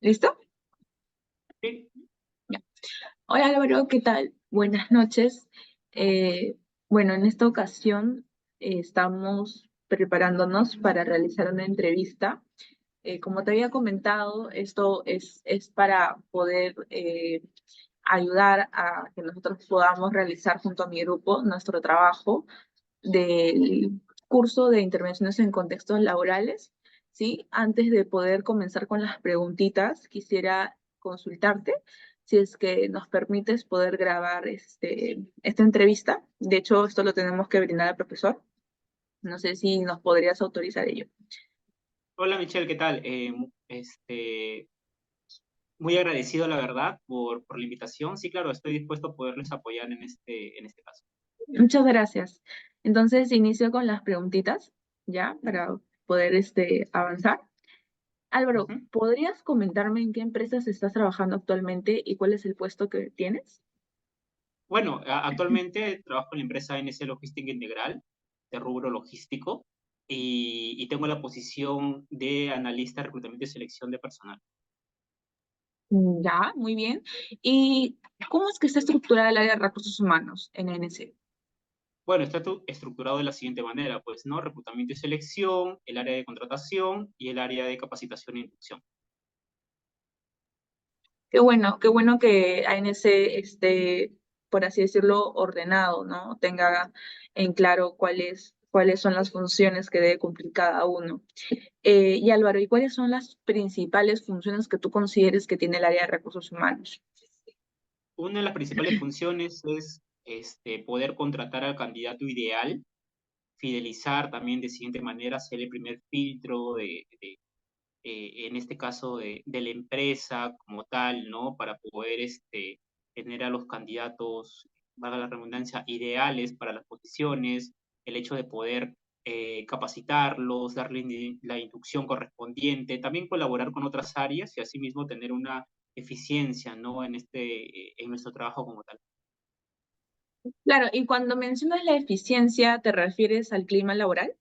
¿Listo? Sí. Ya. Hola Álvaro, ¿qué tal? Buenas noches. Bueno, en esta ocasión estamos preparándonos para realizar una entrevista. Como te había comentado, esto es para poder ayudar a que nosotros podamos realizar junto a mi grupo nuestro trabajo del curso de intervenciones en contextos laborales. ¿Sí? Antes de poder comenzar con las preguntitas, quisiera consultarte si es que nos permites poder grabar esta entrevista. De hecho, esto lo tenemos que brindar al profesor. No sé si nos podrías autorizar ello. Hola Michelle, ¿qué tal? Muy agradecido, la verdad, por la invitación. Sí, claro, estoy dispuesto a poderles apoyar en este caso. Muchas gracias. Entonces, inicio con las preguntitas, ¿ya? Para poder avanzar. Álvaro, Ujú. ¿podrías comentarme en qué empresas estás trabajando actualmente y cuál es el puesto que tienes? Bueno, actualmente trabajo en la empresa NC Logística Integral, de rubro logístico, y tengo la posición de analista de reclutamiento y selección de personal. Ya, muy bien. ¿Y cómo es que está estructurada el área de recursos humanos en ANC? Bueno, está estructurado de la siguiente manera, pues, ¿no? Reclutamiento y selección, el área de contratación y el área de capacitación e inducción. Qué bueno que ANC esté, por así decirlo, ordenado, ¿no? Tenga en claro cuáles son las funciones que debe cumplir cada uno. Y Álvaro, ¿y cuáles son las principales funciones que tú consideres que tiene el área de recursos humanos? Una de las principales funciones es poder contratar al candidato ideal, fidelizar también de siguiente manera, hacer el primer filtro en este caso de la empresa como tal, ¿no? Para poder tener a los candidatos, valga la redundancia, ideales para las posiciones, el hecho de poder capacitarlos, darle la inducción correspondiente, también colaborar con otras áreas y asimismo tener una eficiencia, ¿no? En nuestro trabajo como tal. Claro, y cuando mencionas la eficiencia, ¿te refieres al clima laboral?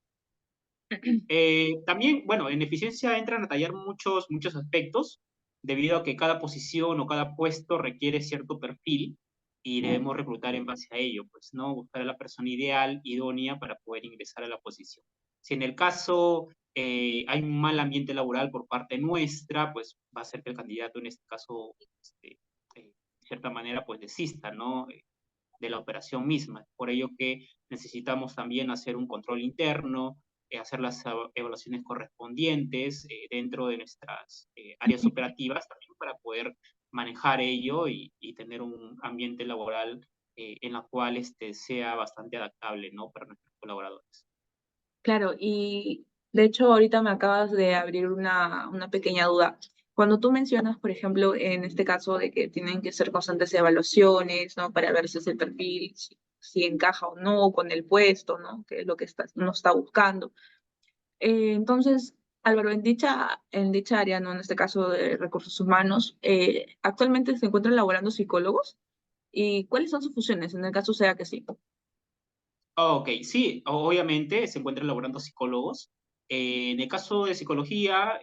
También, bueno, en eficiencia entran a tallar muchos aspectos, debido a que cada posición o cada puesto requiere cierto perfil y debemos reclutar en base a ello, pues, ¿no? Buscar a la persona ideal, idónea para poder ingresar a la posición. Si en el caso hay un mal ambiente laboral por parte nuestra, pues va a ser que el candidato en este caso, de cierta manera, pues desista, ¿no? De la operación misma. Por ello que necesitamos también hacer un control interno, hacer las evaluaciones correspondientes dentro de nuestras áreas operativas también para poder manejar ello y tener un ambiente laboral en la cual sea bastante adaptable, ¿no? Para nuestros colaboradores. Claro, y de hecho ahorita me acabas de abrir una pequeña duda. Cuando tú mencionas, por ejemplo, en este caso de que tienen que ser constantes evaluaciones, ¿no? Para ver si es el perfil, si encaja o no con el puesto, ¿no? Que es lo que uno está buscando. Entonces, Álvaro, en dicha área, ¿no? En este caso de recursos humanos, actualmente se encuentran laborando psicólogos. ¿Y cuáles son sus funciones, en el caso sea que sí? Ok, sí, obviamente se encuentran laborando psicólogos. En el caso de psicología,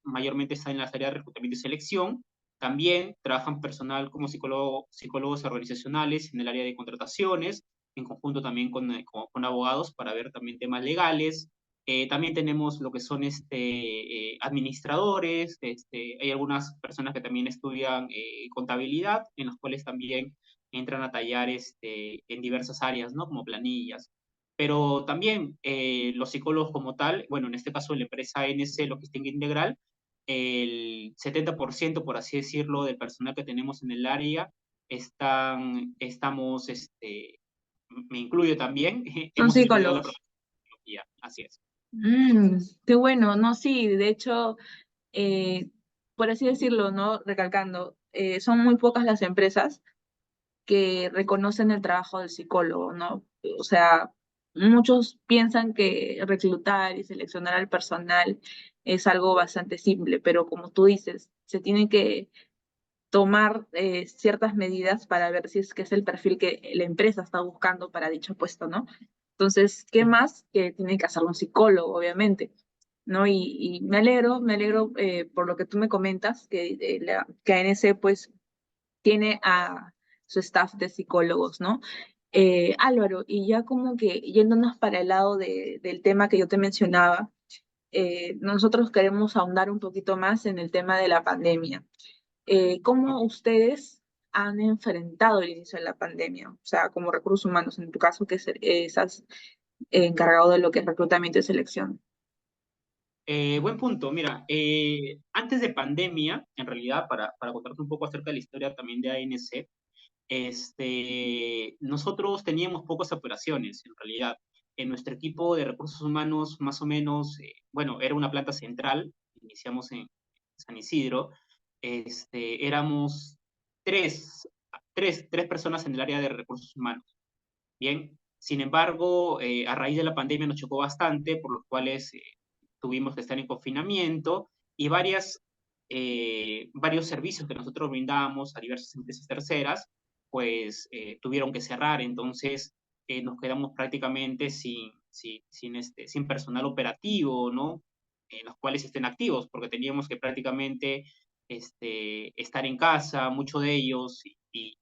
mayormente está en las áreas de reclutamiento y selección. También trabajan personal como psicólogos organizacionales en el área de contrataciones, en conjunto también con abogados para ver también temas legales. También tenemos lo que son administradores, hay algunas personas que también estudian contabilidad, en las cuales también entran a tallar en diversas áreas, ¿no? Como planillas. Pero también los psicólogos como tal, bueno, en este caso la empresa NC Logística Integral, el 70%, por así decirlo, del personal que tenemos en el área, estamos, me incluyo también, Son hemos estudiado la psicólogos. profesionalidad, así es. Qué bueno, no, sí, de hecho, eh, por así decirlo, ¿no? Recalcando, son muy pocas las empresas que reconocen el trabajo del psicólogo, ¿no? O sea, muchos piensan que reclutar y seleccionar al personal es algo bastante simple, pero como tú dices, se tienen que tomar ciertas medidas para ver si es que es el perfil que la empresa está buscando para dicho puesto, ¿no? Entonces, ¿qué más que tiene que hacer un psicólogo, obviamente? ¿no? Y me alegro por lo que tú me comentas, que ANC pues tiene a su staff de psicólogos, ¿no? Álvaro, y ya como que yéndonos para el lado del tema que yo te mencionaba, nosotros queremos ahondar un poquito más en el tema de la pandemia. ¿Cómo ustedes han enfrentado el inicio de la pandemia? O sea, como recursos humanos, en tu caso, que estás encargado de lo que es reclutamiento y selección. Buen punto. Mira, antes de pandemia, en realidad, para contarte un poco acerca de la historia también de ANC, nosotros teníamos pocas operaciones, en realidad. En nuestro equipo de recursos humanos, más o menos, bueno, era una planta central, iniciamos en San Isidro, éramos tres, tres personas en el área de recursos humanos. Bien, sin embargo, a raíz de la pandemia nos chocó bastante, por los cuales tuvimos que estar en confinamiento y varios servicios que nosotros brindábamos a diversas empresas terceras, pues tuvieron que cerrar. Entonces nos quedamos prácticamente sin personal operativo, ¿no? En los cuales estén activos, porque teníamos que prácticamente estar en casa, muchos de ellos, y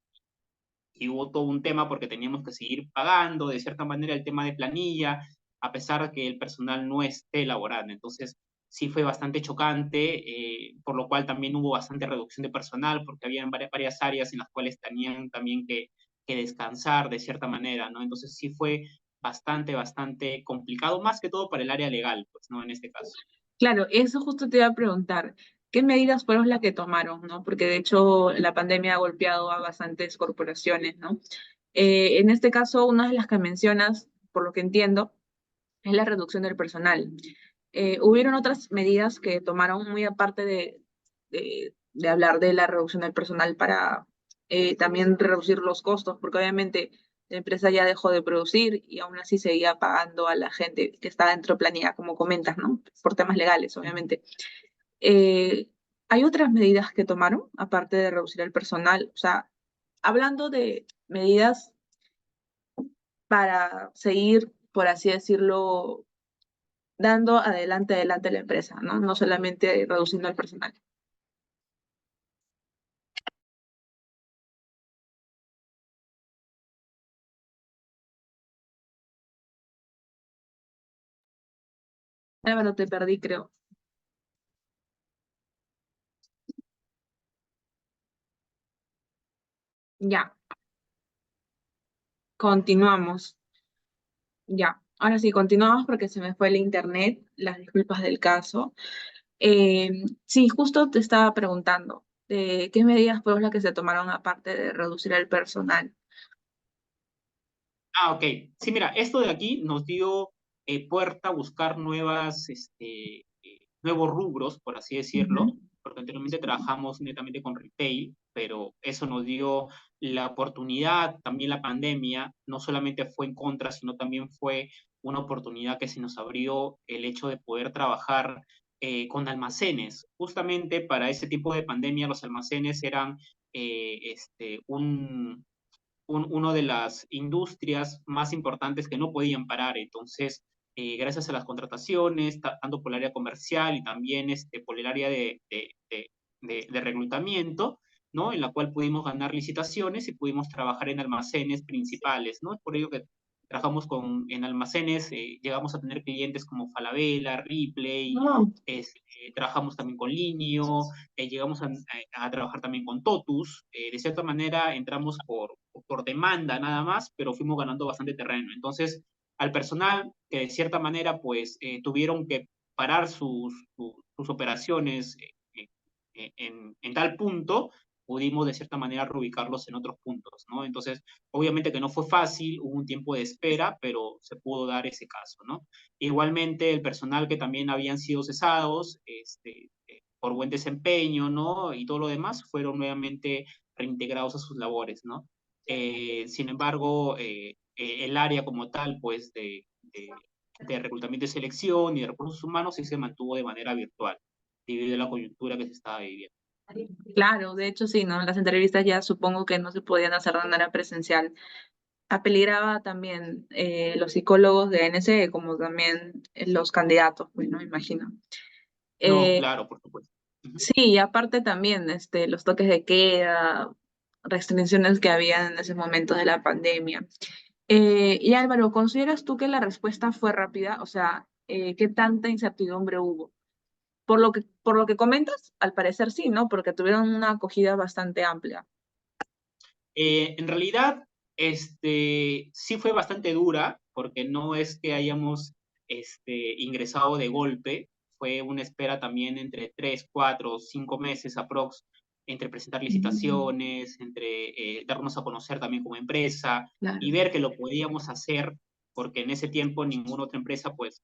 hubo todo un tema porque teníamos que seguir pagando, de cierta manera, el tema de planilla, a pesar de que el personal no esté laborando. Entonces, sí fue bastante chocante, por lo cual también hubo bastante reducción de personal, porque había varias áreas en las cuales tenían también que descansar de cierta manera, ¿no? Entonces, sí fue bastante complicado, más que todo para el área legal, pues, ¿no? En este caso. Claro, eso justo te iba a preguntar. ¿Qué medidas fueron las que tomaron, no? Porque de hecho la pandemia ha golpeado a bastantes corporaciones, ¿no? En este caso, una de las que mencionas, por lo que entiendo, es la reducción del personal. Hubieron otras medidas que tomaron muy aparte de hablar de la reducción del personal para también reducir los costos, porque obviamente la empresa ya dejó de producir y aún así seguía pagando a la gente que estaba dentro de planilla, como comentas, ¿no? Por temas legales, obviamente. Eh, ¿Hay otras medidas que tomaron, aparte de reducir el personal? O sea, hablando de medidas para seguir, por así decirlo, dando adelante la empresa, ¿no? No solamente reduciendo el personal. Álvaro, te perdí, creo. Ya, continuamos. Ya, ahora sí, continuamos porque se me fue el internet, las disculpas del caso. Sí, justo te estaba preguntando, ¿qué medidas fueron las que se tomaron aparte de reducir el personal? Ah, ok. Sí, mira, esto de aquí nos dio puerta a buscar nuevos rubros, por así decirlo, Ujú. porque anteriormente trabajamos netamente con retail, pero eso nos dio la oportunidad, también la pandemia, no solamente fue en contra, sino también fue una oportunidad que se nos abrió el hecho de poder trabajar con almacenes. Justamente para ese tipo de pandemia, los almacenes eran una de las industrias más importantes que no podían parar. Entonces, gracias a las contrataciones, tanto por el área comercial y también por el área de reclutamiento, ¿no? En la cual pudimos ganar licitaciones y pudimos trabajar en almacenes principales, ¿no? Es por ello que trabajamos en almacenes, llegamos a tener clientes como Falabella, Ripley, No, trabajamos también con Linio, llegamos a trabajar también con Totus. De cierta manera entramos por demanda nada más, pero fuimos ganando bastante terreno. Entonces, al personal que de cierta manera pues tuvieron que parar sus operaciones en tal punto, pudimos de cierta manera reubicarlos en otros puntos, ¿no? Entonces, obviamente que no fue fácil, hubo un tiempo de espera, pero se pudo dar ese caso, ¿no? Igualmente, el personal que también habían sido cesados, por buen desempeño, ¿no? Y todo lo demás, fueron nuevamente reintegrados a sus labores, ¿no? Sin embargo, el área como tal, pues, de reclutamiento y selección y de recursos humanos sí se mantuvo de manera virtual, debido a la coyuntura que se estaba viviendo. claro, de hecho sí, ¿no? Las entrevistas ya supongo que no se podían hacer de manera presencial. apeligraba también los psicólogos de ANC como también los candidatos, pues, ¿no? Imagino. No, Eh, claro, por supuesto. Ujú. sí, y aparte también los toques de queda, restricciones que había en ese momento de la pandemia. Y Álvaro, ¿consideras tú que la respuesta fue rápida? O sea, ¿qué tanta incertidumbre hubo? Por lo que comentas, al parecer sí, ¿no? Porque tuvieron una acogida bastante amplia. En realidad, sí fue bastante dura, porque no es que hayamos ingresado de golpe, fue una espera también entre 3, 4, 5 meses aprox, entre presentar Mm, licitaciones, entre darnos a conocer también como empresa y claro. ver que lo podíamos hacer, porque en ese tiempo ninguna otra empresa pues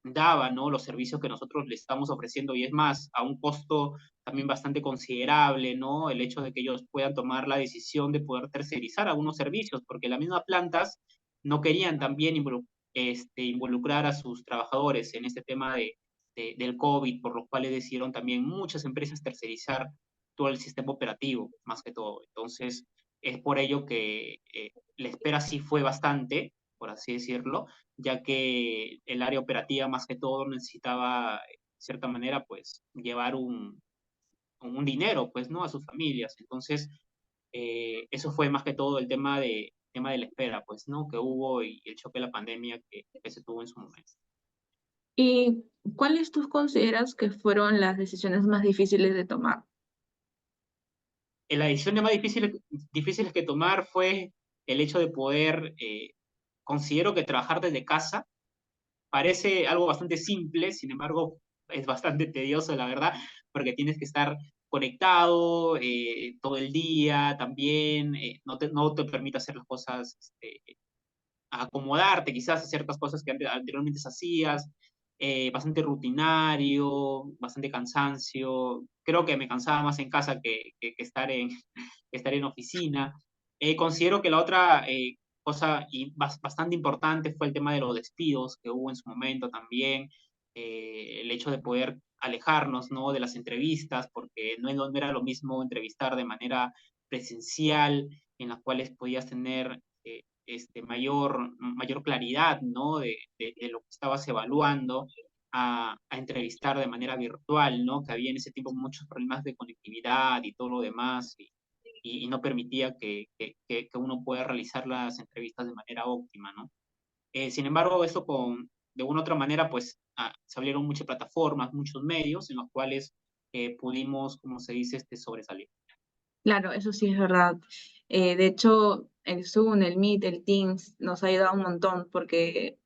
daba, ¿no?, los servicios que nosotros le estamos ofreciendo, y es más, a un costo también bastante considerable, ¿no? El hecho de que ellos puedan tomar la decisión de poder tercerizar algunos servicios, porque las mismas plantas no querían también involucrar a sus trabajadores en este tema del COVID, por lo cual decidieron también muchas empresas tercerizar todo el sistema operativo, más que todo. Entonces, es por ello que la espera sí fue bastante, por así decirlo, ya que el área operativa más que todo necesitaba, de cierta manera, pues llevar un dinero, pues, ¿no?, a sus familias. Entonces, eso fue más que todo el tema de la espera, pues, ¿no?, que hubo, y el choque de la pandemia que se tuvo en su momento. ¿Y cuáles tú consideras que fueron las decisiones más difíciles de tomar? La decisión más difíciles que tomar fue el hecho de poder, considero que trabajar desde casa parece algo bastante simple, sin embargo, es bastante tedioso, la verdad, porque tienes que estar conectado todo el día también, no te permite hacer las cosas, a acomodarte quizás a ciertas cosas que anteriormente hacías, bastante rutinario, bastante cansancio. Creo que me cansaba más en casa que estar que estar en oficina. Considero que la otra cosa bastante importante fue el tema de los despidos que hubo en su momento también, el hecho de poder alejarnos, ¿no?, de las entrevistas, porque no era lo mismo entrevistar de manera presencial, en las cuales podías tener mayor claridad, ¿no?, de lo que estabas evaluando, a entrevistar de manera virtual, ¿no?, que había en ese tiempo muchos problemas de conectividad y todo lo demás, y no permitía que uno pueda realizar las entrevistas de manera óptima, ¿no? Sin embargo, de una u otra manera, pues se abrieron muchas plataformas, muchos medios en los cuales pudimos, como se dice, sobresalir. Claro, eso sí es verdad. De hecho, el Zoom, el Meet, el Teams nos ha ayudado un montón porque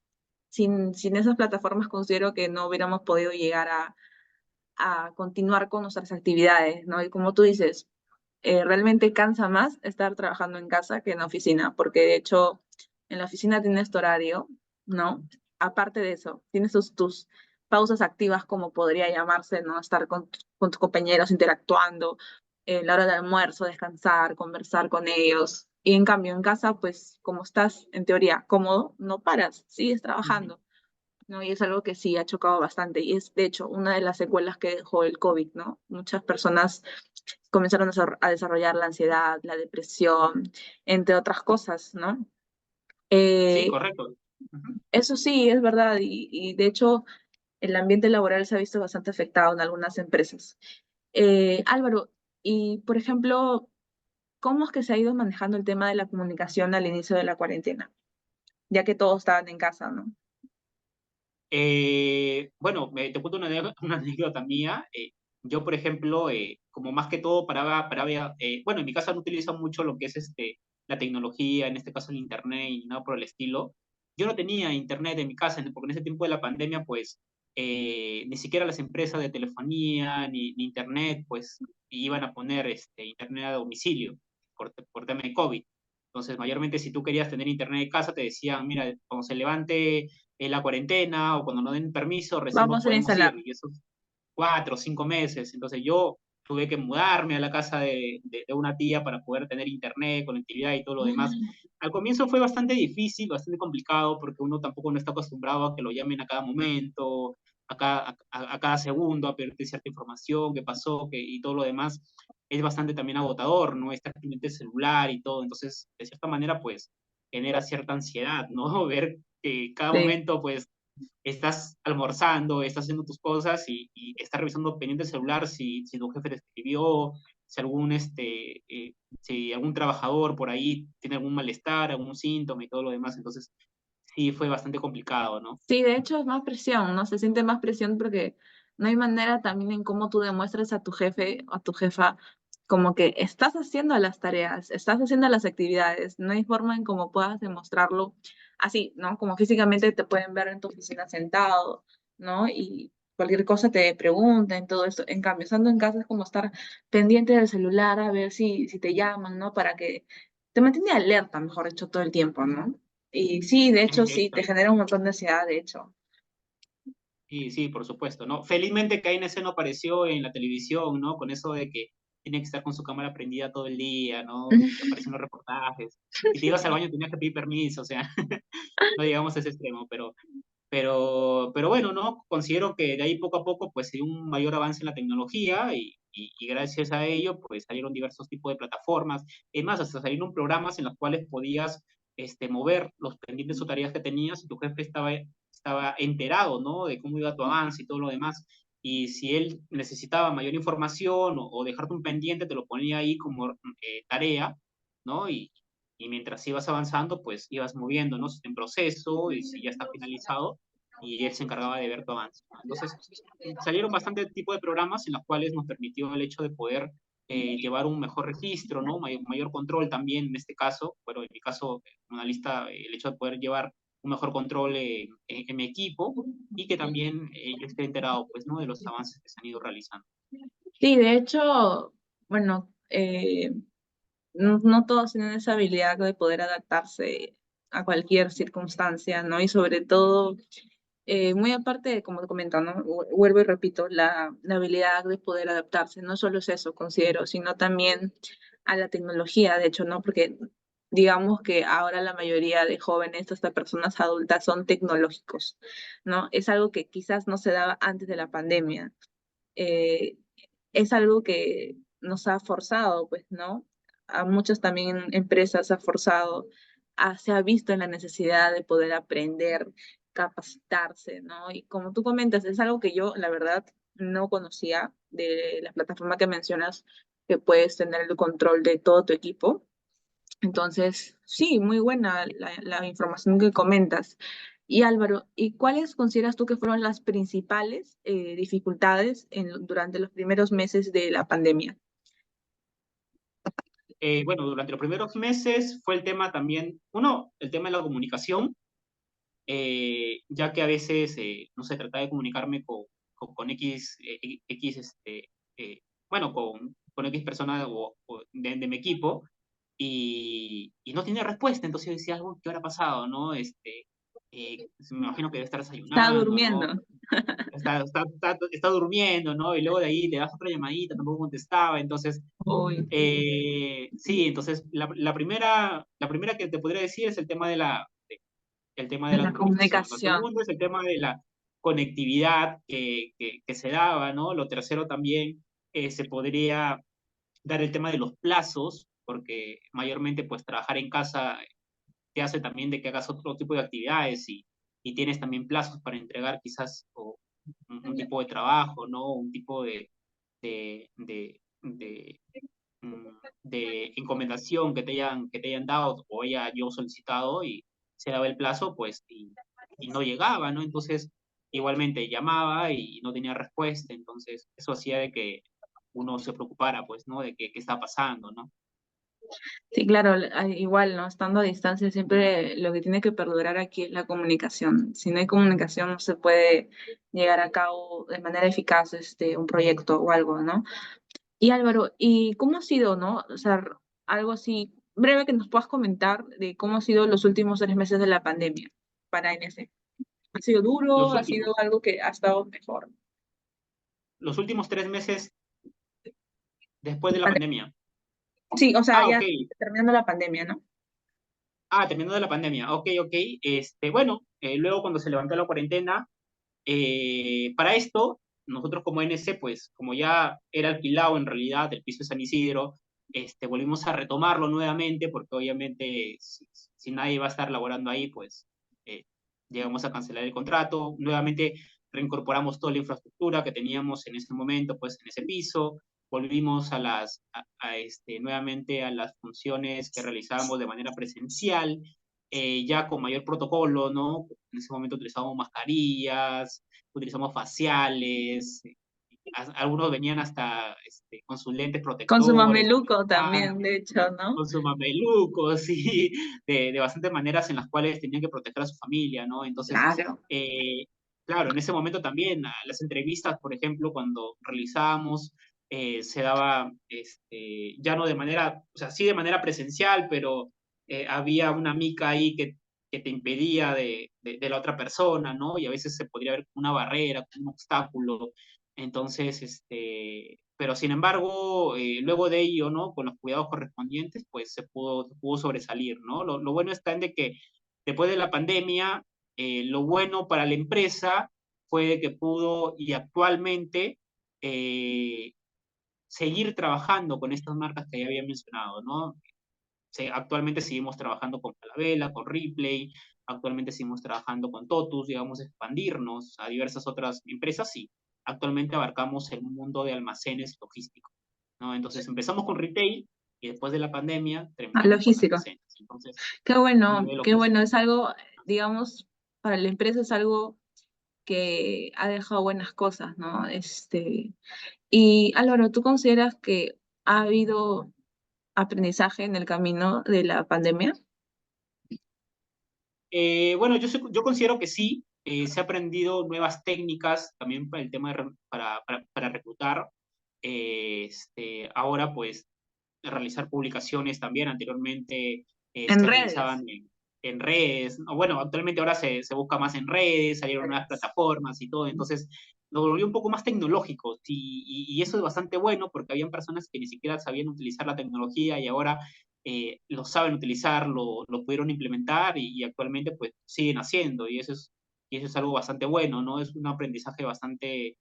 sin esas plataformas considero que no hubiéramos podido llegar a continuar con nuestras actividades, ¿no? Y como tú dices, realmente cansa más estar trabajando en casa que en la oficina, porque de hecho en la oficina tienes tu horario, ¿no? Aparte de eso, tienes tus pausas activas, como podría llamarse, ¿no? Estar con tus compañeros interactuando, la hora de almuerzo, descansar, conversar con ellos. Y en cambio, en casa, pues como estás en teoría cómodo, no paras, sigues Ujú. trabajando. ¿No? Y es algo que sí ha chocado bastante. Y es, de hecho, una de las secuelas que dejó el COVID, ¿no? Muchas personas comenzaron a desarrollar la ansiedad, la depresión, entre otras cosas, ¿no? Sí, Eh, correcto. Ujú. eso sí, es verdad. Y de hecho, el ambiente laboral se ha visto bastante afectado en algunas empresas. Álvaro, y por ejemplo, ¿cómo es que se ha ido manejando el tema de la comunicación al inicio de la cuarentena? Ya que todos estaban en casa, ¿no? Bueno, te cuento una anécdota mía. Yo, por ejemplo, como más que todo bueno, en mi casa no utilizo mucho lo que es la tecnología, en este caso el internet y nada por el estilo. Yo no tenía internet en mi casa, porque en ese tiempo de la pandemia, pues, ni siquiera las empresas de telefonía ni internet, pues, iban a poner internet a domicilio por tema de COVID. Entonces, mayormente, si tú querías tener internet en casa, te decían, mira, cuando se levante la cuarentena o cuando nos den permiso, recién Vamos a podemos ir. instalar. Y esos 4 o 5 meses. Entonces yo tuve que mudarme a la casa de una tía para poder tener internet, conectividad y todo lo demás. Al comienzo fue bastante difícil, bastante complicado, porque uno tampoco no está acostumbrado a que lo llamen a cada momento, a cada segundo, a pedirte cierta información, qué pasó, y todo lo demás. es bastante también agotador, ¿no? Estar pendiente del celular y todo, entonces, de cierta manera, pues, genera cierta ansiedad, ¿no? Ver que cada Sí. momento, pues, estás almorzando, estás haciendo tus cosas y estás revisando pendiente el celular si tu jefe te escribió, si algún trabajador por ahí tiene algún malestar, algún síntoma y todo lo demás. Entonces, sí, fue bastante complicado, ¿no? Sí, de hecho es más presión, ¿no? Se siente más presión porque no hay manera también en cómo tú demuestres a tu jefe o a tu jefa como que estás haciendo las tareas, estás haciendo las actividades, no hay forma en cómo puedas demostrarlo así, ¿no? Como físicamente te pueden ver en tu oficina sentado, ¿no? Y cualquier cosa te preguntan, todo esto. En cambio, estando en casa es como estar pendiente del celular a ver si te llaman, ¿no? Para que te mantiene alerta, mejor dicho, todo el tiempo, ¿no? Y sí, de hecho, sí, te Exacto. genera un montón de ansiedad, de hecho. Y sí, por supuesto, ¿no? Felizmente KNC no apareció en la televisión, ¿no? Con eso de que tiene que estar con su cámara prendida todo el día, ¿no? Aparecen los reportajes. Si te ibas al baño tenías que pedir permiso, o sea, no llegamos a ese extremo, pero bueno, ¿no? Considero que de ahí poco a poco pues hay un mayor avance en la tecnología y gracias a ello pues salieron diversos tipos de plataformas. Es más, hasta salieron programas en los cuales podías mover los pendientes o tareas que tenías y tu jefe estaba enterado, ¿no? De cómo iba tu avance y todo lo demás. Y si él necesitaba mayor información o dejarte un pendiente, te lo ponía ahí como tarea, ¿no? Y mientras ibas avanzando, pues ibas moviendo, ¿no? Si está en proceso y si ya está finalizado, y él se encargaba de ver tu avance, ¿no? Entonces, salieron bastante tipo de programas en los cuales nos permitió el hecho de poder llevar un mejor registro, ¿no? Mayor control también en este caso, pero en mi caso, como analista, el hecho de poder llevar un mejor control en mi equipo y que también yo esté enterado, pues, ¿no? De los avances que se han ido realizando. Sí, de hecho, bueno, no todos tienen esa habilidad de poder adaptarse a cualquier circunstancia, ¿no? Y sobre todo, muy aparte de, como te comento, ¿no? Vuelvo y repito, la habilidad de poder adaptarse, no solo es eso, considero, sino también a la tecnología, de hecho, ¿no? Porque digamos que ahora la mayoría de jóvenes, hasta personas adultas, son tecnológicos, ¿no? Es algo que quizás no se daba antes de la pandemia. eh, es algo que nos ha forzado, pues, ¿no? A muchas también empresas ha forzado, se ha visto en la necesidad de poder aprender, capacitarse, ¿no? Y como tú comentas, es algo que yo, la verdad, no conocía de la plataforma que mencionas, que puedes tener el control de todo tu equipo. Entonces, sí, muy buena la información que comentas. Y Álvaro, ¿y cuáles consideras tú que fueron las principales dificultades durante los primeros meses de la pandemia? Bueno, durante los primeros meses fue el tema también, uno, el tema de la comunicación, ya que a veces, no sé, trataba de comunicarme con eh, bueno, con X persona de mi equipo y no tenía respuesta, entonces yo decía algo que habrá pasado, ¿no? Me imagino que debe estar Estaba desayunando, durmiendo. ¿no? Está durmiendo, ¿no? Y luego de ahí le das otra llamadita, tampoco contestaba, entonces Uy, sí, entonces la primera que te podría decir es el tema de de la la comunicación. Lo comunicación. segundo es el tema de la conectividad que se daba, ¿no? Lo tercero también se podría dar el tema de los plazos, porque mayormente pues trabajar en casa te hace también de que hagas otro tipo de actividades y tienes también plazos para entregar quizás un tipo de trabajo, ¿no? Un tipo de, de, de, mm, de encomendación que te hayan dado o haya yo solicitado y se daba el plazo, pues, y no llegaba, ¿no? Entonces, igualmente llamaba y no tenía respuesta, entonces eso hacía de que uno se preocupara, pues, ¿no? De qué está pasando, ¿no? Sí, claro, igual, ¿no? Estando a distancia, siempre lo que tiene que perdurar aquí es la comunicación. Si no hay comunicación, no se puede llegar a cabo de manera eficaz un proyecto o algo, ¿no? Y Álvaro, ¿y cómo ha sido, no? O sea, algo así breve que nos puedas comentar de cómo ha sido los últimos 3 meses de la pandemia para NS. ¿Ha sido duro? Los ¿Ha sido últimos, algo que ha estado mejor? los últimos 3 meses después de la pandemia. Sí, o sea, Ah, ya ok. terminando la pandemia, ¿no? Terminando de la pandemia. Ok, ok. Bueno, luego cuando se levantó la cuarentena, para esto nosotros como NC, pues como ya era alquilado en realidad el piso de San Isidro, volvimos a retomarlo nuevamente, porque obviamente si nadie va a estar laborando ahí, pues eh, llegamos a cancelar el contrato. Nuevamente reincorporamos toda la infraestructura que teníamos en ese momento, pues en ese piso. Volvimos nuevamente a las funciones que realizábamos de manera presencial, ya con mayor protocolo, ¿no? En ese momento utilizamos mascarillas, utilizamos faciales, algunos venían hasta con sus lentes Con su protectores, mameluco ah, también, de hecho, ¿no? con sus mamelucos, sí, de bastantes maneras en las cuales tenían que proteger a su familia, ¿no? Entonces, Claro. claro, en ese momento también, las entrevistas, por ejemplo, cuando realizábamos, se daba, ya no de manera, o sea, sí de manera presencial, pero había una mica ahí que te impedía de la otra persona, ¿no? Y a veces se podría ver como una barrera, como un obstáculo. Entonces, pero sin embargo, luego de ello, ¿no? Con los cuidados correspondientes, pues se pudo sobresalir, ¿no? Lo bueno está en de que después de la pandemia, lo bueno para la empresa fue de que pudo y actualmente eh, seguir trabajando con estas marcas que ya había mencionado, ¿no? Actualmente seguimos trabajando con Falabella, con Ripley, actualmente seguimos trabajando con Totus, digamos, expandirnos a diversas otras empresas y actualmente abarcamos el mundo de almacenes logísticos, ¿no? Entonces empezamos con retail y después de la pandemia Ah, terminamos con logístico. almacenes. Entonces, a nivel Qué bueno, logístico. es algo, digamos, para la empresa es algo que ha dejado buenas cosas, ¿no? Y Álvaro, ¿tú consideras que ha habido aprendizaje en el camino de la pandemia? Bueno, yo considero que sí, se ha aprendido nuevas técnicas también para el tema para reclutar. Ahora, pues, realizar publicaciones también. Anteriormente En se redes. realizaban en redes. O bueno, actualmente ahora se busca más en redes, salieron nuevas plataformas y todo. Entonces, lo volvió un poco más tecnológico. Y eso es bastante bueno porque habían personas que ni siquiera sabían utilizar la tecnología y ahora lo saben utilizar, lo pudieron implementar y actualmente pues siguen haciendo. Y eso es algo bastante bueno, ¿no? Es un aprendizaje bastante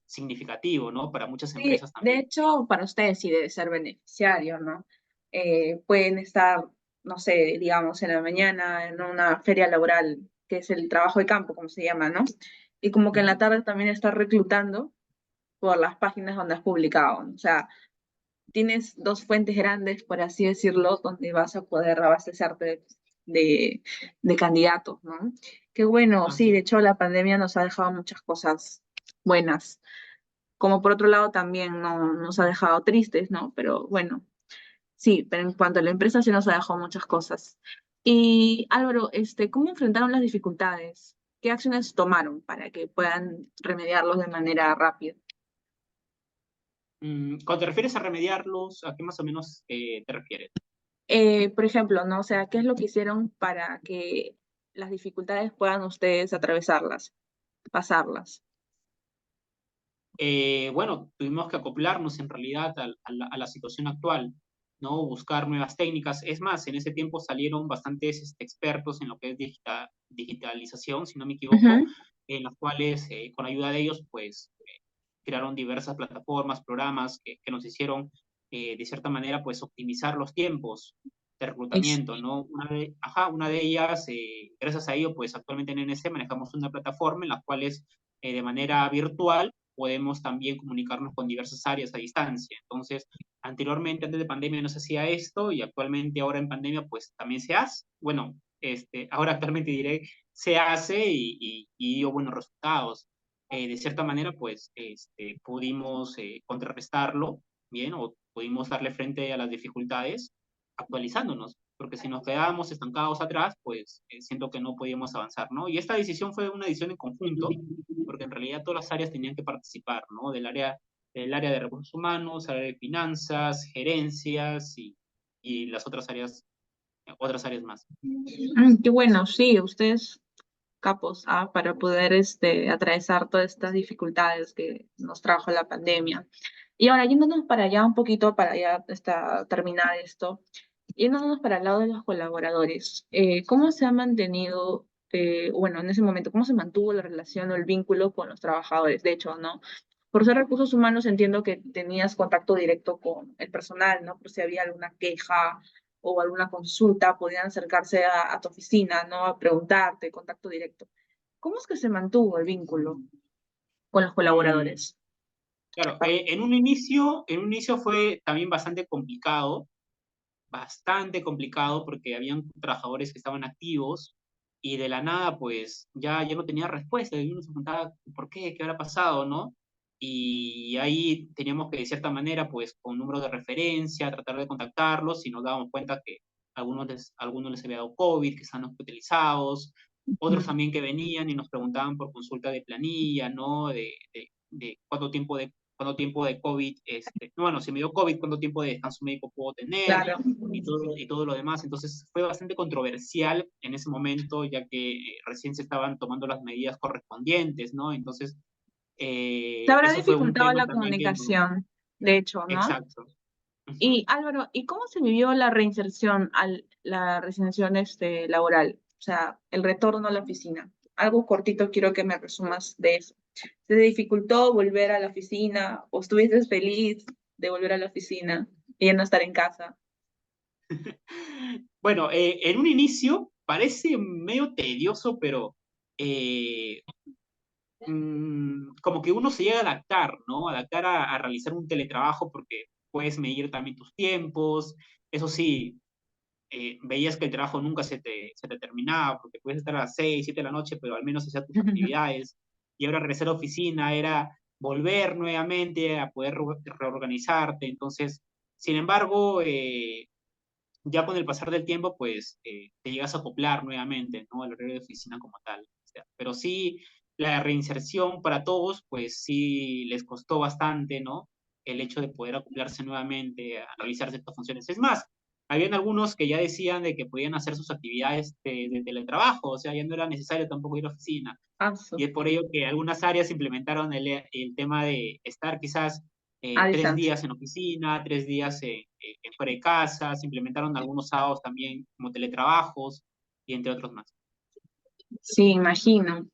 significativo, ¿no? Para muchas Sí, empresas de también. hecho, para ustedes sí debe ser beneficiario, ¿no? Pueden estar, no sé, digamos, en la mañana en una feria laboral, que es el trabajo de campo, como se llama, ¿no? Y como que en la tarde también estar reclutando por las páginas donde has publicado, ¿no? O sea, tienes dos fuentes grandes, por así decirlo, donde vas a poder abastecerte de, de candidatos, ¿no? Qué bueno, sí, Así de es. hecho la pandemia nos ha dejado muchas cosas buenas, como por otro lado también no, nos ha dejado tristes, ¿no? Pero bueno, sí, pero en cuanto a la empresa sí nos ha dejado muchas cosas. Y Álvaro, ¿cómo enfrentaron las dificultades? ¿Qué acciones tomaron para que puedan remediarlos de manera rápida? Cuando te refieres a remediarlos, ¿a qué más o menos te refieres? Por ejemplo, ¿no? O sea, ¿qué es lo que hicieron para que las dificultades puedan ustedes atravesarlas, pasarlas? Bueno, tuvimos que acoplarnos en realidad a la situación actual, ¿no? Buscar nuevas técnicas. Es más, en ese tiempo salieron bastantes expertos en lo que es digitalización, si no me equivoco, Ujú. en los cuales, con ayuda de ellos, pues, crearon diversas plataformas, programas que nos hicieron, de cierta manera, pues, optimizar los tiempos de Es, reclutamiento, ¿no? Una de ellas, gracias a ello, pues, actualmente en NC manejamos una plataforma en la cual de manera virtual podemos también comunicarnos con diversas áreas a distancia. Entonces, anteriormente, antes de pandemia, no se hacía esto y actualmente, ahora en pandemia, pues también se hace. Bueno, ahora actualmente diré, se hace y dio buenos resultados. De cierta manera, pues pudimos contrarrestarlo, ¿bien? O pudimos darle frente a las dificultades actualizándonos, porque si nos quedábamos estancados atrás, pues siento que no podíamos avanzar, ¿no? Y esta decisión fue una decisión en conjunto, porque en realidad todas las áreas tenían que participar, ¿no? Del área de recursos humanos, área de finanzas, gerencias y las otras áreas más. Qué bueno, sí, ustedes capos, para poder atravesar todas estas dificultades que nos trajo la pandemia. Y ahora, yéndonos para allá un poquito, para ya terminar esto, yéndonos para el lado de los colaboradores, ¿cómo se ha mantenido bueno, en ese momento, cómo se mantuvo la relación o el vínculo con los trabajadores. De hecho, ¿no? Por ser recursos humanos entiendo que tenías contacto directo con el personal, ¿no? Por si había alguna queja o alguna consulta, podían acercarse a tu oficina, ¿no? A preguntarte, contacto directo. ¿Cómo es que se mantuvo el vínculo con los Mm, colaboradores? claro, en un inicio fue también bastante complicado porque habían trabajadores que estaban activos y de la nada pues ya no tenía respuesta y uno se preguntaba por qué, qué habrá pasado, ¿no? Y ahí teníamos que de cierta manera pues con número de referencia tratar de contactarlos y nos dábamos cuenta que algunos les había dado COVID, que están hospitalizados, otros Mm. también que venían y nos preguntaban por consulta de planilla, ¿no? De cuánto tiempo de COVID, no, bueno, si me dio COVID, cuánto tiempo de descanso médico puedo tener Claro. y todo lo demás. Entonces fue bastante controversial en ese momento, ya que recién se estaban tomando las medidas correspondientes, ¿no? Entonces, Se habrá eso fue un dificultado tema la también que no. comunicación, de hecho, ¿no? Exacto. Y Ujú. Álvaro, ¿y cómo se vivió la reinserción, la reinserción laboral? O sea, el retorno a la oficina. Algo cortito quiero que me resumas de eso. ¿Se dificultó volver a la oficina o estuviste feliz de volver a la oficina y ya no estar en casa? Bueno, en un inicio parece medio tedioso, pero eh, como que uno se llega a adaptar, ¿no? Adaptar a realizar un teletrabajo porque puedes medir también tus tiempos. Eso sí, veías que el trabajo nunca se te terminaba, porque puedes estar a las 6 7 de la noche, pero al menos hacías tus actividades. Y ahora regresar a la oficina era volver nuevamente a poder reorganizarte. Entonces, sin embargo, ya con el pasar del tiempo, pues te llegas a acoplar nuevamente, ¿no? Al horario de oficina como tal. O sea, pero sí, la reinserción para todos, pues sí les costó bastante, ¿no? El hecho de poder acoplarse nuevamente a realizar ciertas funciones. Es más, habían algunos que ya decían de que podían hacer sus actividades de teletrabajo, o sea, ya no era necesario tampoco ir a oficina. Ah, Y es por ello que algunas áreas implementaron el tema de estar quizás a 3 distancia. días en oficina, 3 días fuera de casa, se implementaron algunos sábados también como teletrabajos y entre otros más. Sí, imagino.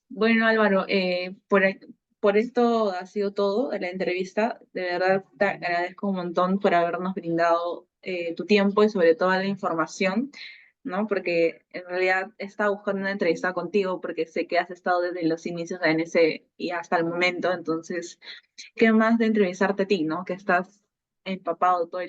Bueno, Álvaro, por esto ha sido todo de la entrevista. De verdad te agradezco un montón por habernos brindado tu tiempo y sobre todo la información, ¿no? Porque en realidad he estado buscando una entrevista contigo porque sé que has estado desde los inicios de ANC y hasta el momento, entonces, ¿qué más de entrevistarte a ti, ¿no? Que estás empapado todo el